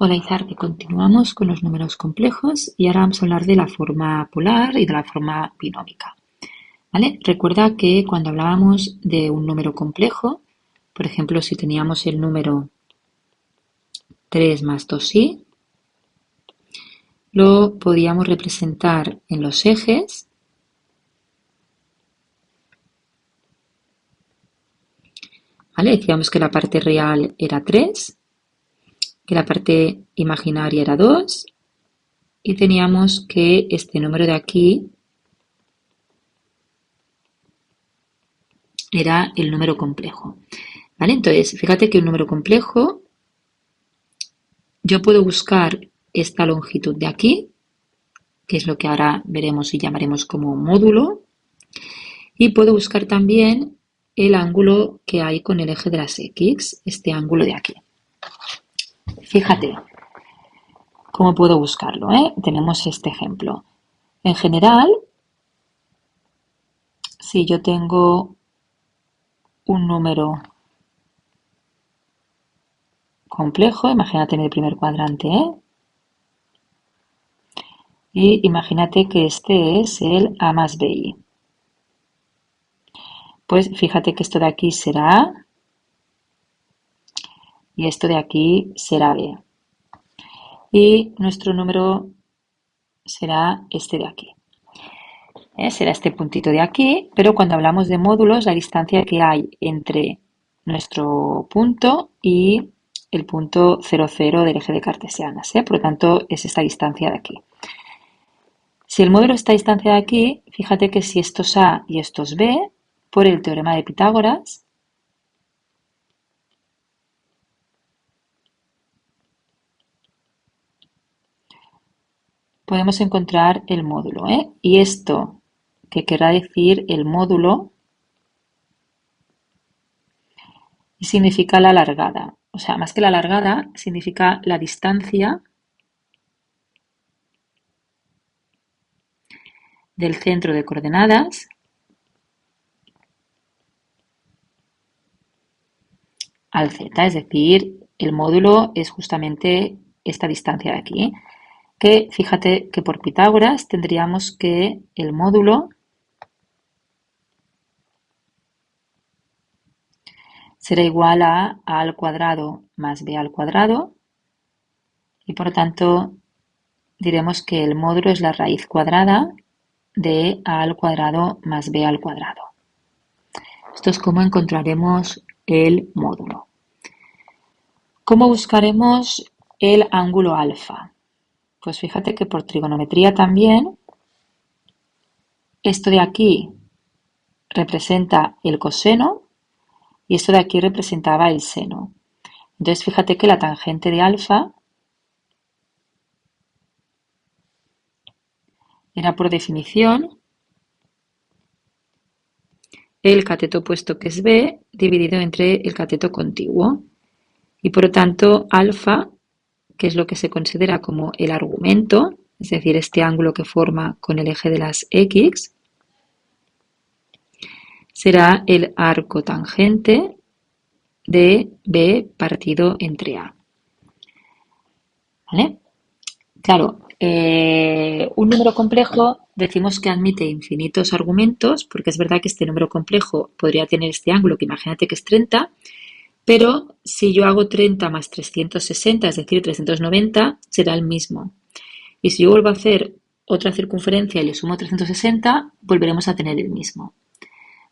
Hola Izar, continuamos con los números complejos y ahora vamos a hablar de la forma polar y de la forma binómica. ¿Vale? Recuerda que cuando hablábamos de un número complejo, por ejemplo, si teníamos el número 3 más 2i, lo podíamos representar en los ejes, ¿vale? Decíamos que la parte real era 3, que la parte imaginaria era 2 y teníamos que este número de aquí era el número complejo. ¿Vale? Entonces, fíjate que un número complejo, yo puedo buscar esta longitud de aquí, que es lo que ahora veremos y llamaremos como módulo, y puedo buscar también el ángulo que hay con el eje de las X, este ángulo de aquí. Fíjate cómo puedo buscarlo, ¿eh? Tenemos este ejemplo. En general, si yo tengo un número complejo, imagínate en el primer cuadrante, ¿eh? Y imagínate que este es el A más BI. Pues fíjate que esto de aquí será A y esto de aquí será B. Y nuestro número será este de aquí. Será este puntito de aquí, pero cuando hablamos de módulos, la distancia que hay entre nuestro punto y el punto 0,0 del eje de cartesianas. Por lo tanto, es esta distancia de aquí. Si el módulo es esta distancia de aquí, fíjate que si esto es A y esto es B, por el teorema de Pitágoras, podemos encontrar el módulo. Y esto, que querrá decir el módulo, significa la largada. O sea, más que la largada, significa la distancia del centro de coordenadas al z, es decir, el módulo es justamente esta distancia de aquí, que fíjate que por Pitágoras tendríamos que el módulo será igual a al cuadrado más b al cuadrado y por lo tanto diremos que el módulo es la raíz cuadrada de a al cuadrado más b al cuadrado. Esto es como encontraremos el módulo. ¿Cómo buscaremos el ángulo alfa? Pues fíjate que por trigonometría también, esto de aquí representa el coseno y esto de aquí representaba el seno. Entonces fíjate que la tangente de alfa era por definición el cateto opuesto que es b dividido entre el cateto contiguo. Y por lo tanto alfa, que es lo que se considera como el argumento, es decir, este ángulo que forma con el eje de las X, será el arco tangente de B partido entre A. ¿Vale? Claro, un número complejo decimos que admite infinitos argumentos, porque es verdad que este número complejo podría tener este ángulo, que imagínate que es 30, pero si yo hago 30 más 360, es decir, 390, será el mismo. Y si yo vuelvo a hacer otra circunferencia y le sumo 360, volveremos a tener el mismo.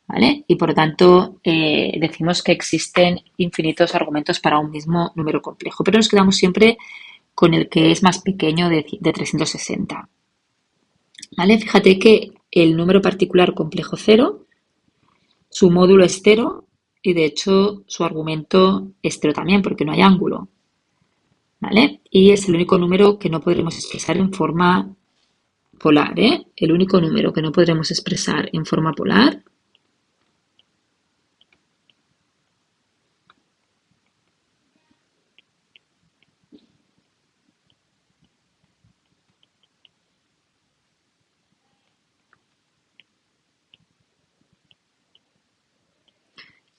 ¿Vale? Y por lo tanto decimos que existen infinitos argumentos para un mismo número complejo, pero nos quedamos siempre con el que es más pequeño de 360. ¿Vale? Fíjate que el número particular complejo 0, su módulo es 0 y de hecho su argumento es 0 también porque no hay ángulo. ¿Vale? Y es el único número que no podremos expresar en forma polar. El único número que no podremos expresar en forma polar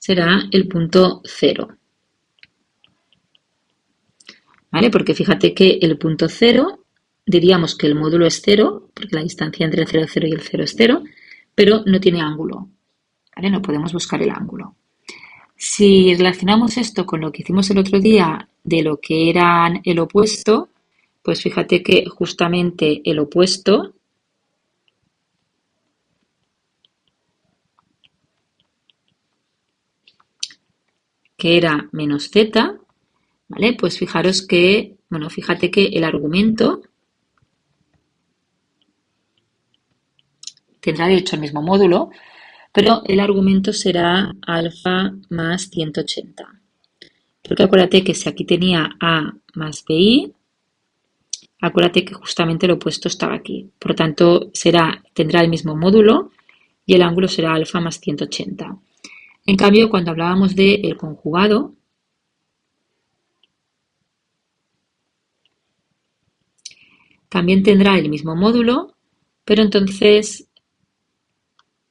será el punto 0. ¿vale? Porque fíjate que el punto 0, diríamos que el módulo es 0, porque la distancia entre el 0, 0 y el 0 es 0, pero no tiene ángulo, ¿vale? No podemos buscar el ángulo. Si relacionamos esto con lo que hicimos el otro día de lo que era el opuesto, pues fíjate que justamente el opuesto, que era menos z, ¿vale? Pues fijaros que, bueno, fíjate que el argumento tendrá de hecho el mismo módulo, pero el argumento será alfa más 180. Porque acuérdate que si aquí tenía A más BI, acuérdate que justamente lo opuesto estaba aquí. Por lo tanto, tendrá el mismo módulo y el ángulo será alfa más 180. En cambio, cuando hablábamos del conjugado, también tendrá el mismo módulo, pero entonces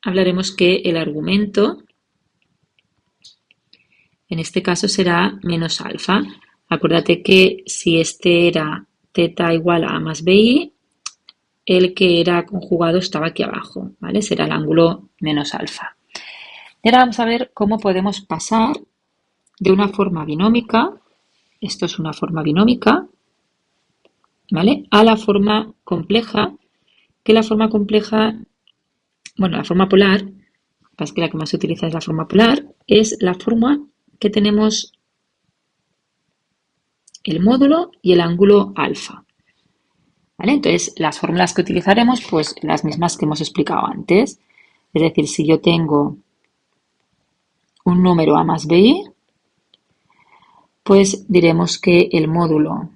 hablaremos que el argumento en este caso será menos alfa. Acuérdate que si este era θ igual a A más BI, el que era conjugado estaba aquí abajo, ¿vale? Será el ángulo menos alfa. Y ahora vamos a ver cómo podemos pasar de una forma binómica, esto es una forma binómica, ¿vale? A la forma compleja, que la forma compleja, bueno, la forma polar, es que la que más se utiliza es la forma polar, es la forma que tenemos el módulo y el ángulo alfa. ¿Vale? Entonces, las fórmulas que utilizaremos, pues las mismas que hemos explicado antes. Es decir, si yo tengo un número A más BI, pues diremos que el módulo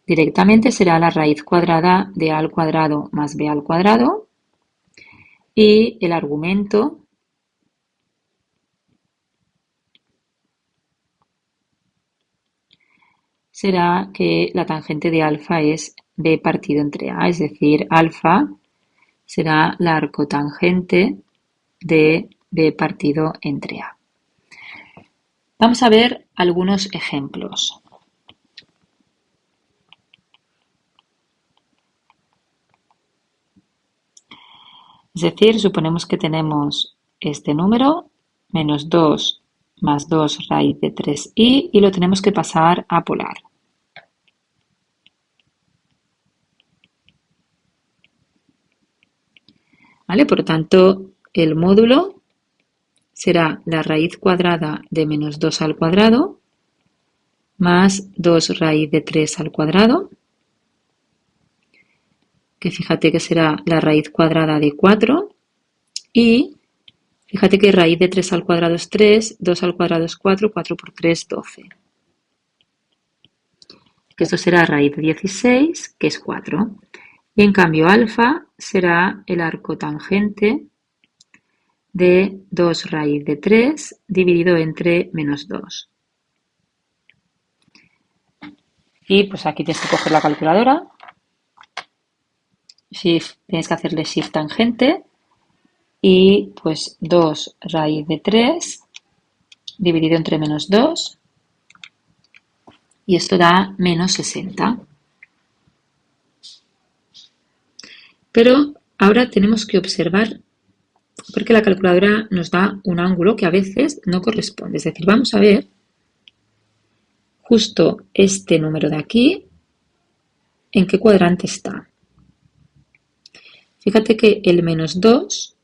directamente será la raíz cuadrada de A al cuadrado más B al cuadrado y el argumento será que la tangente de alfa es B partido entre A, es decir, alfa será la arcotangente de B partido entre A. Vamos a ver algunos ejemplos. Es decir, suponemos que tenemos este número, menos 2 más 2 raíz de 3i, y lo tenemos que pasar a polar. ¿Vale? Por lo tanto, el módulo será la raíz cuadrada de menos 2 al cuadrado más 2 raíz de 3 al cuadrado, que fíjate que será la raíz cuadrada de 4, y fíjate que raíz de 3 al cuadrado es 3, 2 al cuadrado es 4, 4 por 3, 12. Que esto será raíz de 16, que es 4. Y en cambio alfa será el arcotangente de 2 raíz de 3 dividido entre menos 2. Y pues aquí tienes que coger la calculadora. Tienes que hacerle shift tangente. Y pues 2 raíz de 3 dividido entre menos 2. Y esto da menos 60. Pero ahora tenemos que observar, porque la calculadora nos da un ángulo que a veces no corresponde. Es decir, vamos a ver justo este número de aquí, ¿en qué cuadrante está? Fíjate que el menos 2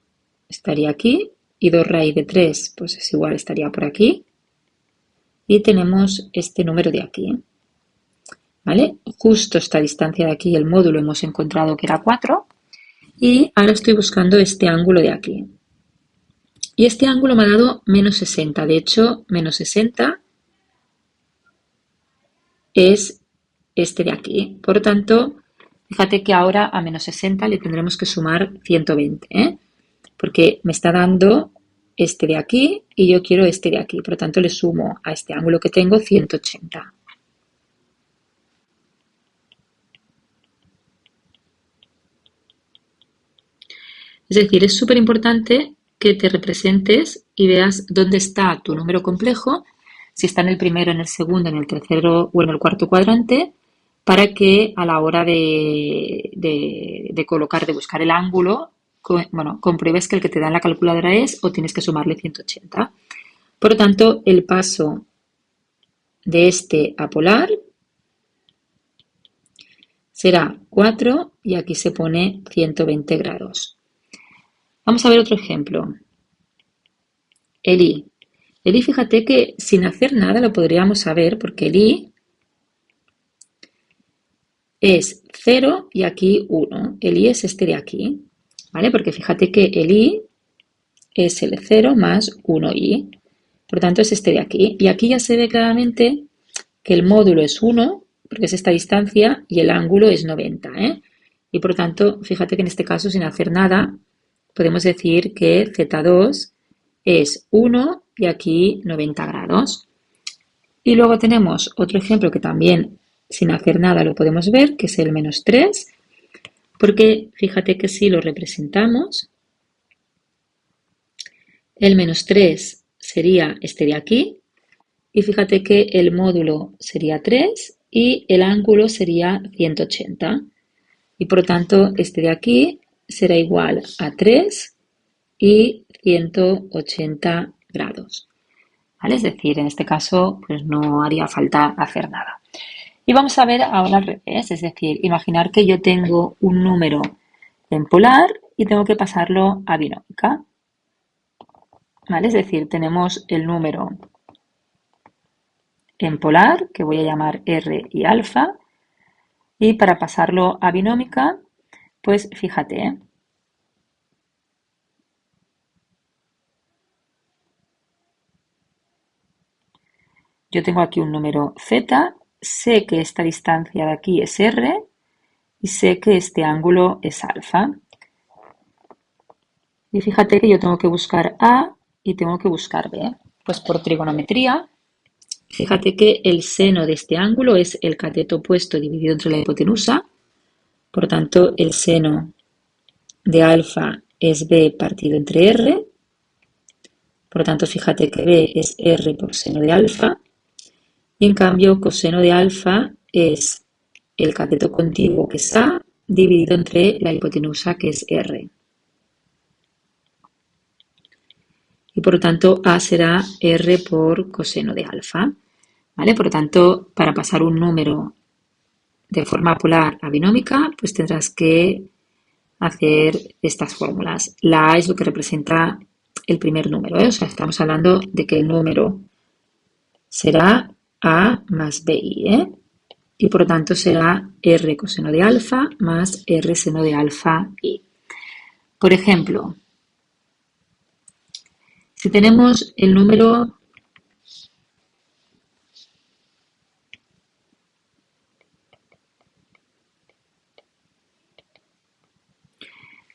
estaría aquí y 2 raíz de 3 pues es igual, estaría por aquí. Y tenemos este número de aquí. ¿Vale? Justo esta distancia de aquí, el módulo, hemos encontrado que era 4. Y ahora estoy buscando este ángulo de aquí. Y este ángulo me ha dado menos 60. De hecho, menos 60 es este de aquí. Por lo tanto, fíjate que ahora a menos 60 le tendremos que sumar 120, ¿eh? Porque me está dando este de aquí y yo quiero este de aquí. Por lo tanto, le sumo a este ángulo que tengo 180. Es decir, es súper importante que te representes y veas dónde está tu número complejo, si está en el primero, en el segundo, en el tercero o en el cuarto cuadrante, para que a la hora de colocar, de buscar el ángulo, bueno, compruebes que el que te da en la calculadora es o tienes que sumarle 180. Por lo tanto, el paso de este a polar será 4 y aquí se pone 120 grados. Vamos a ver otro ejemplo. El I. El I, fíjate que sin hacer nada lo podríamos saber porque el I es 0 y aquí 1. El I es este de aquí, ¿vale? Porque fíjate que el I es el 0 más 1i. Por tanto, es este de aquí. Y aquí ya se ve claramente que el módulo es 1, porque es esta distancia, y el ángulo es 90, ¿eh? Y por tanto, fíjate que en este caso, sin hacer nada, podemos decir que Z2 es 1 y aquí 90 grados. Y luego tenemos otro ejemplo que también sin hacer nada lo podemos ver, que es el menos 3, porque fíjate que si lo representamos, el menos 3 sería este de aquí, y fíjate que el módulo sería 3 y el ángulo sería 180. Y por lo tanto, este de aquí será igual a 3 y 180 grados. ¿Vale? Es decir, en este caso, pues no haría falta hacer nada. Y vamos a ver ahora al revés, es decir, imaginar que yo tengo un número en polar y tengo que pasarlo a binómica. ¿Vale? Es decir, tenemos el número en polar, que voy a llamar R y alfa, y para pasarlo a binómica, pues fíjate, yo tengo aquí un número Z, sé que esta distancia de aquí es R y sé que este ángulo es alfa. Y fíjate que yo tengo que buscar A y tengo que buscar B. Pues por trigonometría, fíjate que el seno de este ángulo es el cateto opuesto dividido entre la hipotenusa. Por tanto, el seno de alfa es B partido entre R. Por lo tanto, fíjate que B es R por seno de alfa. Y en cambio, coseno de alfa es el cateto contiguo, que es A, dividido entre la hipotenusa, que es R. Y por lo tanto, A será R por coseno de alfa. ¿Vale? Por lo tanto, para pasar un número de forma polar a binómica, pues tendrás que hacer estas fórmulas. La A es lo que representa el primer número, ¿eh? O sea, estamos hablando de que el número será A más BI, ¿eh? Y por lo tanto será R coseno de alfa más R seno de alfa I. Por ejemplo, si tenemos el número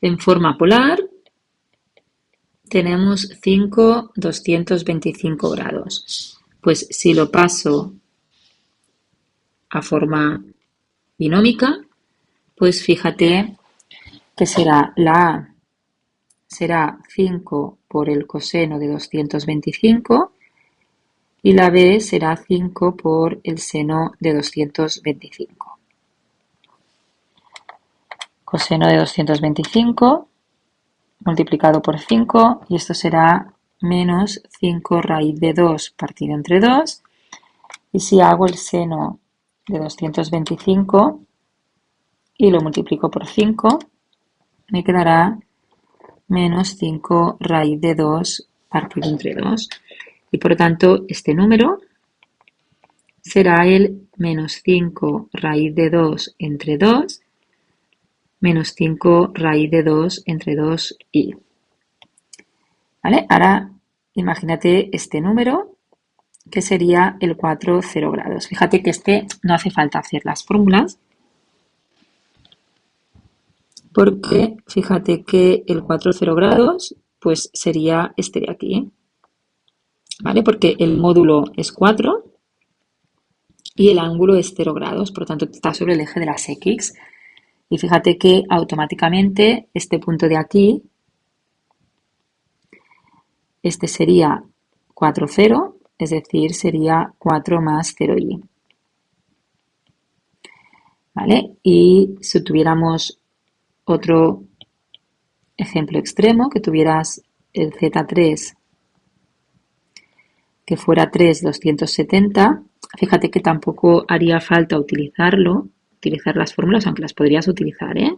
en forma polar, tenemos 5, 225 grados. Pues si lo paso a forma binómica, pues fíjate que será la A será 5 por el coseno de 225 y la B será 5 por el seno de 225. Coseno de 225 multiplicado por 5 y esto será menos 5 raíz de 2 partido entre 2. Y si hago el seno de 225 y lo multiplico por 5, me quedará menos 5 raíz de 2 partido entre 2. Y por lo tanto, este número será el menos 5 raíz de 2 entre 2 menos 5 raíz de 2 entre 2i. ¿Vale? Ahora imagínate este número que sería el 4, 0 grados. Fíjate que este no hace falta hacer las fórmulas porque fíjate que el 4, 0 grados pues sería este de aquí. ¿Vale? Porque el módulo es 4 y el ángulo es 0 grados, por lo tanto está sobre el eje de las X. Y fíjate que automáticamente este punto de aquí, este sería 4, 0 es decir, sería 4 más 0i. ¿Vale? Y si tuviéramos otro ejemplo extremo, que tuvieras el z3 que fuera 3,270, fíjate que tampoco haría falta utilizar las fórmulas, aunque las podrías utilizar, ¿eh?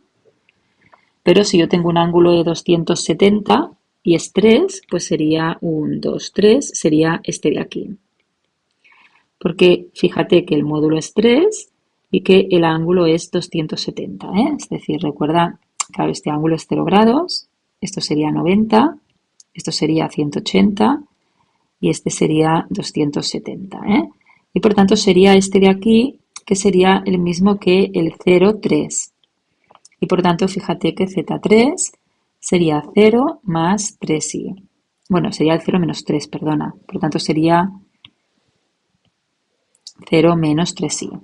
Pero si yo tengo un ángulo de 270 y es 3, pues sería un 2, 3, sería este de aquí. Porque fíjate que el módulo es 3 y que el ángulo es 270, ¿eh? Es decir, recuerda, claro, este ángulo es 0 grados, esto sería 90, esto sería 180 y este sería 270, ¿eh? Y por tanto sería este de aquí, que sería el mismo que el 0,3. Y por tanto, fíjate que Z3 sería 0 más 3i. Bueno, sería el 0 menos 3, perdona. Por tanto, sería 0 menos 3i.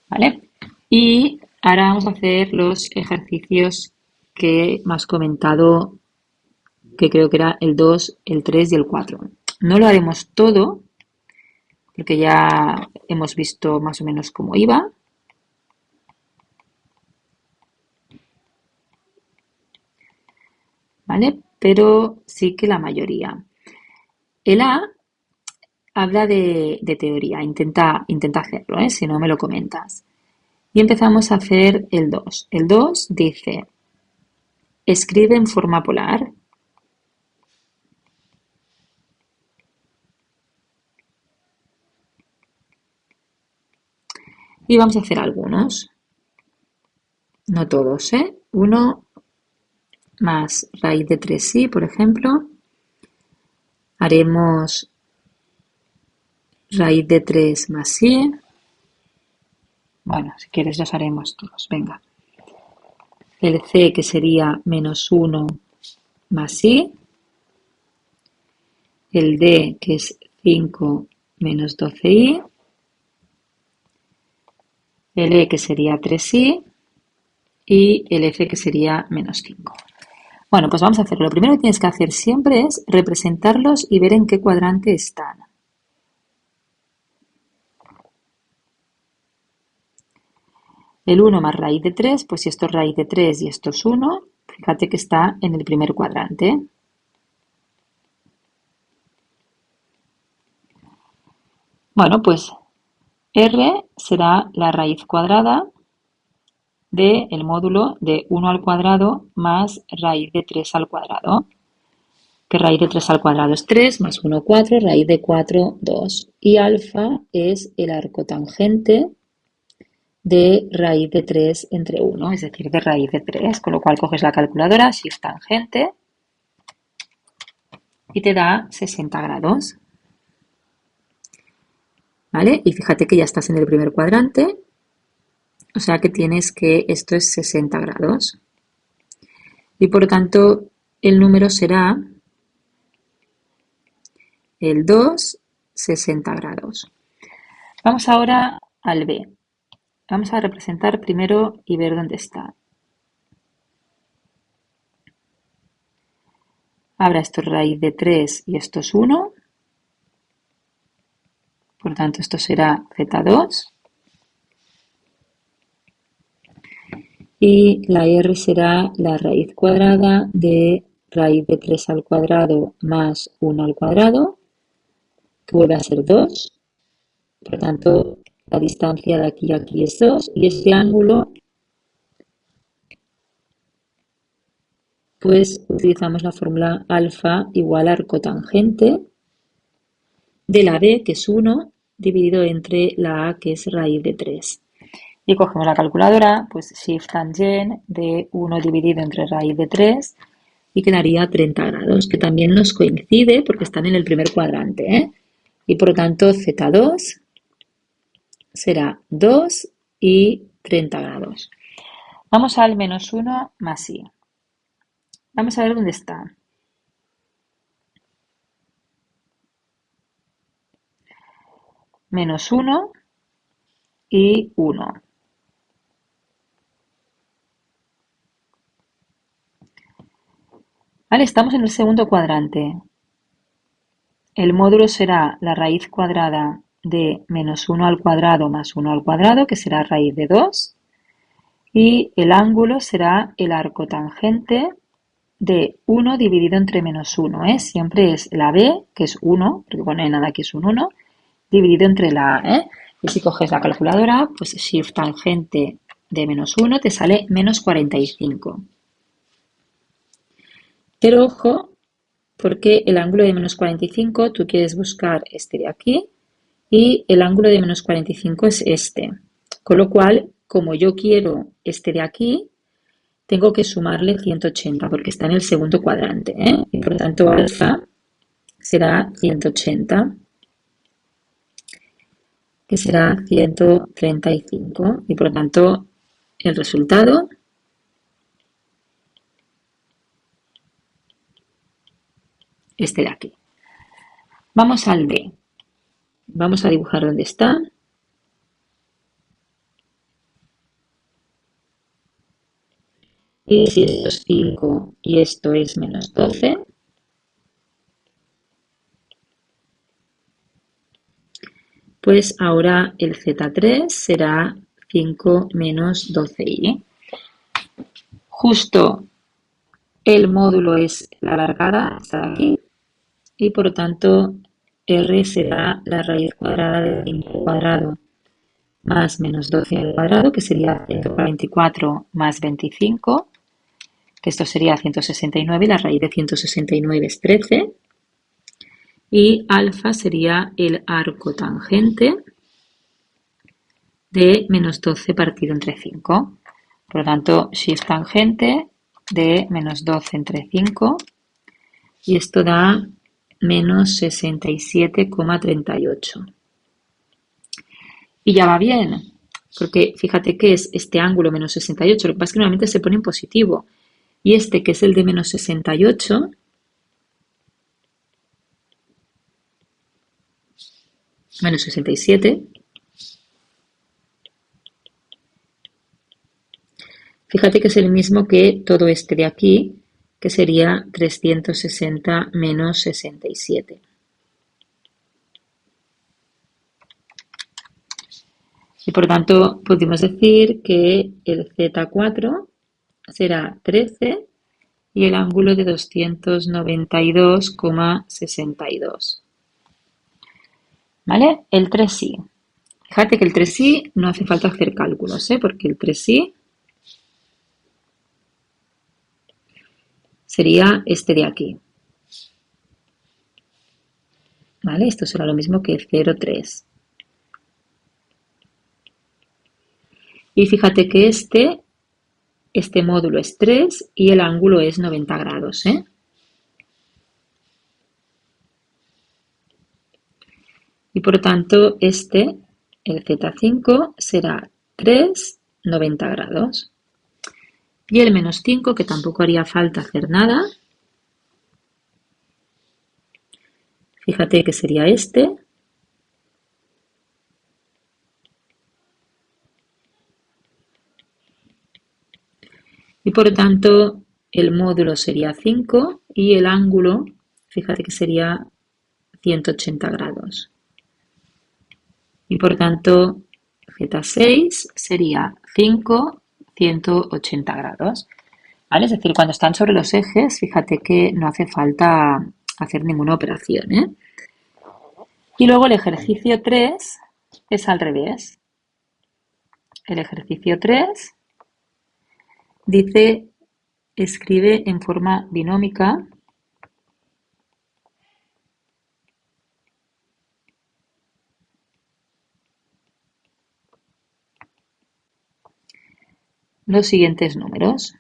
¿Vale? Y ahora vamos a hacer los ejercicios que me has comentado, que creo que era el 2, el 3 y el 4. No lo haremos todo, porque ya hemos visto más o menos cómo iba. ¿Vale? Pero sí que la mayoría. El A habla de teoría, intenta hacerlo, ¿eh? Si no me lo comentas. Y empezamos a hacer el 2. El 2 dice, escribe en forma polar. Y vamos a hacer algunos. No todos, ¿eh? 1 más raíz de 3i, por ejemplo. Haremos raíz de 3 más i. Bueno, si quieres los haremos todos. Venga. El c, que sería menos 1 más i. El d, que es 5 menos 12i. El e, que sería 3i. Y el f, que sería menos 5. Bueno, pues vamos a hacerlo. Lo primero que tienes que hacer siempre es representarlos y ver en qué cuadrante están. El 1 más raíz de 3, pues si esto es raíz de 3 y esto es 1, fíjate que está en el primer cuadrante. Bueno, pues r será la raíz cuadrada del módulo de 1 al cuadrado más raíz de 3 al cuadrado. Que raíz de 3 al cuadrado es 3, más 1, 4, raíz de 4, 2. Y alfa es el arcotangente de raíz de 3 entre 1, es decir, de raíz de 3, con lo cual coges la calculadora, shift tangente, y te da 60 grados. ¿Vale? Y fíjate que ya estás en el primer cuadrante, o sea que tienes que esto es 60 grados. Y por lo tanto, el número será el 2, 60 grados. Vamos ahora al B. Vamos a representar primero y ver dónde está. Ahora esto es raíz de 3 y esto es 1. Por tanto, esto será Z2. Y la R será la raíz cuadrada de raíz de 3 al cuadrado más 1 al cuadrado, que vuelve a ser 2. Por tanto, la distancia de aquí a aquí es 2. Y este ángulo, pues utilizamos la fórmula alfa igual a arcotangente de la B, que es 1, dividido entre la A, que es raíz de 3. Y cogemos la calculadora, pues shift tangent de 1 dividido entre raíz de 3 y quedaría 30 grados, que también nos coincide porque están en el primer cuadrante, ¿eh? Y por lo tanto Z2 será 2 y 30 grados. Vamos al menos 1 más i. Vamos a ver dónde está. Menos 1 y 1. Vale, estamos en el segundo cuadrante. el módulo será la raíz cuadrada de menos 1 al cuadrado más 1 al cuadrado, que será raíz de 2. Y el ángulo será el arco tangente de 1 dividido entre menos 1, ¿eh? Siempre es la b, que es 1, porque bueno, no hay nada que es un 1, dividido entre la a, ¿eh? Y si coges la calculadora, pues shift tangente de menos 1 te sale menos 45. Pero ojo, porque el ángulo de menos 45 tú quieres buscar este de aquí y el ángulo de menos 45 es este. Con lo cual, como yo quiero este de aquí, tengo que sumarle 180 porque está en el segundo cuadrante, ¿eh? Y por lo tanto alfa será 180, que será 135. Y por lo tanto el resultado este de aquí. Vamos al D. Vamos a dibujar dónde está. Y si esto es 5 y esto es menos 12, pues ahora el Z3 será 5 menos 12i. Justo el módulo es la alargada, está aquí, y por lo tanto R será la raíz cuadrada de 5 al cuadrado más menos 12 al cuadrado, que sería 144 más 25, que esto sería 169, y la raíz de 169 es 13. Y alfa sería el arco tangente de menos 12 partido entre 5. Por lo tanto, shift tangente de menos 12 entre 5, y esto da menos 67,38. Y ya va bien, porque fíjate que es este ángulo menos 68, lo que pasa es que normalmente se pone en positivo. Y este, que es el de menos 68, menos 67, fíjate que es el mismo que todo este de aquí, que sería 360 menos 67. Y por tanto, podemos decir que el Z4 será 13 y el ángulo de 292,62. ¿Vale? El 3i. Fíjate que el 3i no hace falta hacer cálculos, ¿eh? Porque el 3i sería este de aquí. ¿Vale? Esto será lo mismo que 0,3. Y fíjate que este módulo es 3 y el ángulo es 90 grados, ¿eh? Y por tanto, el Z5 será 3, 90 grados. Y el menos 5, que tampoco haría falta hacer nada, fíjate que sería este. Y por tanto, el módulo sería 5 y el ángulo, fíjate que sería 180 grados. Y por tanto, Z6 sería 5, 180 grados. ¿Vale? Es decir, cuando están sobre los ejes, fíjate que no hace falta hacer ninguna operación, ¿eh? Y luego el ejercicio 3 es al revés. El ejercicio 3 dice, escribe en forma binómica los siguientes números.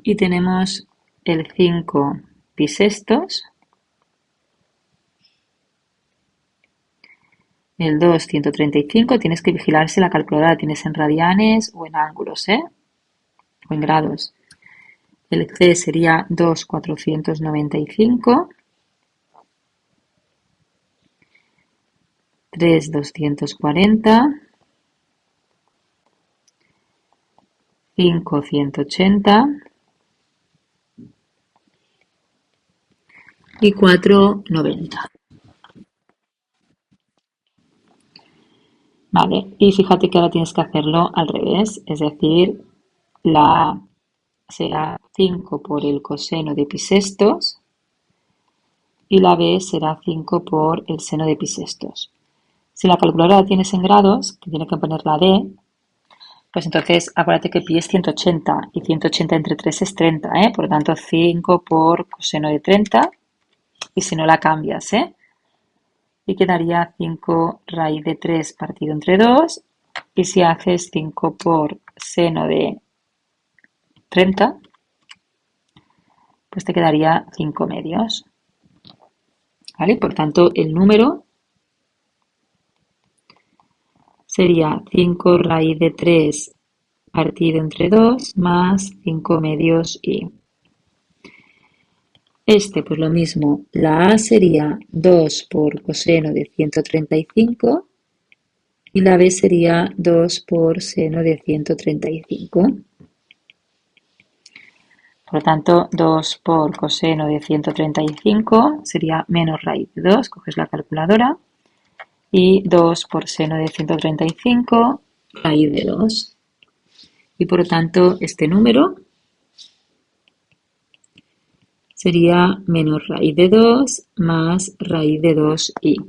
Y tenemos el 5 bisestos, el 2, 135, tienes que vigilar si la calculadora tienes en radianes o en ángulos, ¿eh? O en grados. El C sería 2, 495, 3, 240, 5, 180 y 4, 90. Vale, y fíjate que ahora tienes que hacerlo al revés, es decir, la A será 5 por el coseno de pi sextos y la B será 5 por el seno de pi sextos. Si la calculadora la tienes en grados, que tiene que poner la D, pues entonces acuérdate que pi es 180 y 180 entre 3 es 30, ¿eh? Por lo tanto 5 por coseno de 30 y si no la cambias, ¿eh? Y quedaría 5 raíz de 3 partido entre 2 y si haces 5 por seno de 30, pues te quedaría 5 medios, ¿vale? Por tanto, el número sería 5 raíz de 3 partido entre 2 más 5 medios y pues lo mismo, la A sería 2 por coseno de 135 y la B sería 2 por seno de 135. Por lo tanto, 2 por coseno de 135 sería menos raíz de 2, coges la calculadora, y 2 por seno de 135 raíz de 2. Y por lo tanto, este número sería menos raíz de 2 más raíz de 2i.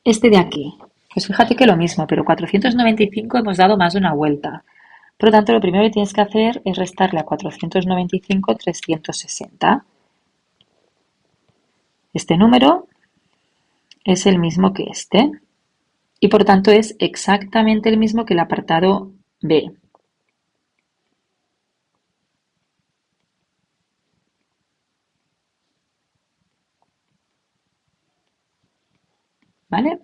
Este de aquí, pues fíjate que lo mismo, pero 495 hemos dado más de una vuelta. Por lo tanto, lo primero que tienes que hacer es restarle a 495 360. Este número es el mismo que este y por tanto es exactamente el mismo que el apartado B. ¿Vale?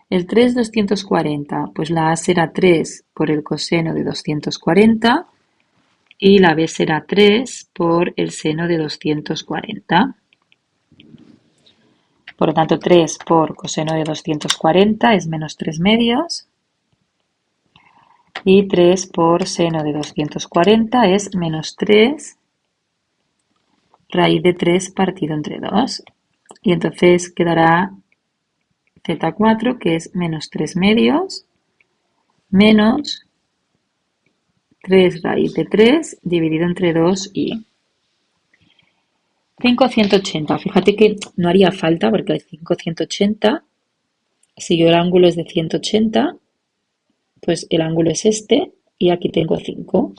El 3, 240, pues la A será 3 por el coseno de 240 y la B será 3 por el seno de 240. Por lo tanto, 3 por coseno de 240 es menos 3 medios y 3 por seno de 240 es menos 3 raíz de 3 partido entre 2. Y entonces quedará z4, que es menos 3 medios, menos 3 raíz de 3 dividido entre 2i. 5, 180. Fíjate que no haría falta porque el 5, 180, si yo el ángulo es de 180, pues el ángulo es este y aquí tengo 5.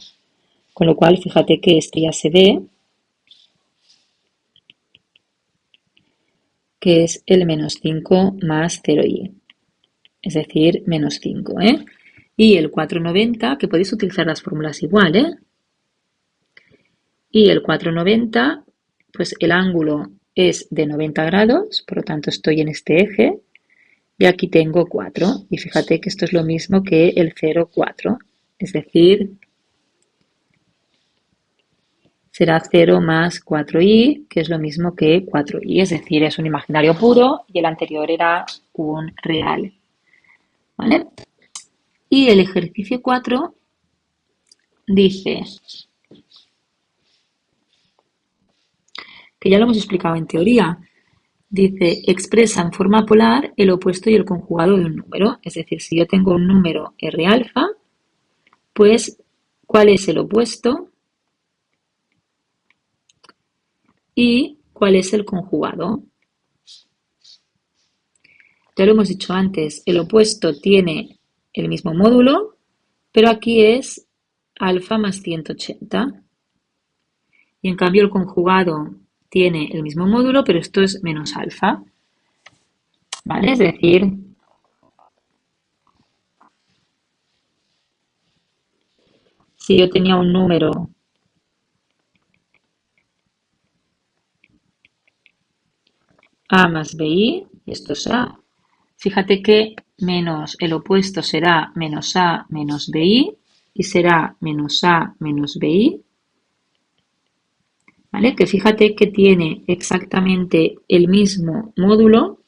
Con lo cual, fíjate que este ya se ve, que es el menos 5 más 0i, es decir, menos 5, ¿eh? Y el 490, que podéis utilizar las fórmulas igual, ¿eh? Y el 490, pues el ángulo es de 90 grados, por lo tanto estoy en este eje, y aquí tengo 4. Y fíjate que esto es lo mismo que el 0,4, es decir, será 0 más 4i, que es lo mismo que 4i, es decir, es un imaginario puro y el anterior era un real. ¿Vale? Y el ejercicio 4 dice, que ya lo hemos explicado en teoría, dice, expresa en forma polar el opuesto y el conjugado de un número. Es decir, si yo tengo un número R alfa, pues, ¿cuál es el opuesto? Y ¿cuál es el conjugado? Ya lo hemos dicho antes, el opuesto tiene el mismo módulo, pero aquí es alfa más 180. Y en cambio el conjugado tiene el mismo módulo, pero esto es menos alfa. ¿Vale? Es decir, si yo tenía un número A más BI, y esto es A, fíjate que menos el opuesto será menos A menos BI y será menos A menos BI. ¿Vale? Que fíjate que tiene exactamente el mismo módulo,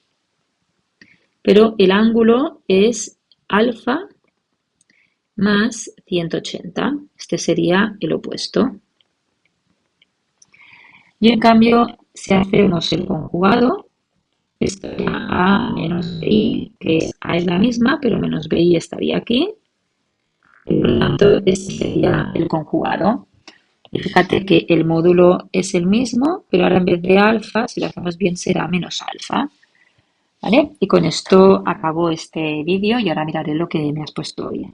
pero el ángulo es alfa más 180. Este sería el opuesto. Y en cambio, si hacemos el conjugado, estaría A menos BI, que A es la misma, pero menos BI estaría aquí. Por lo tanto, este sería el conjugado. Y fíjate que el módulo es el mismo, pero ahora en vez de alfa, si lo hacemos bien, será menos alfa. ¿Vale? Y con esto acabo este vídeo y ahora miraré lo que me has puesto hoy.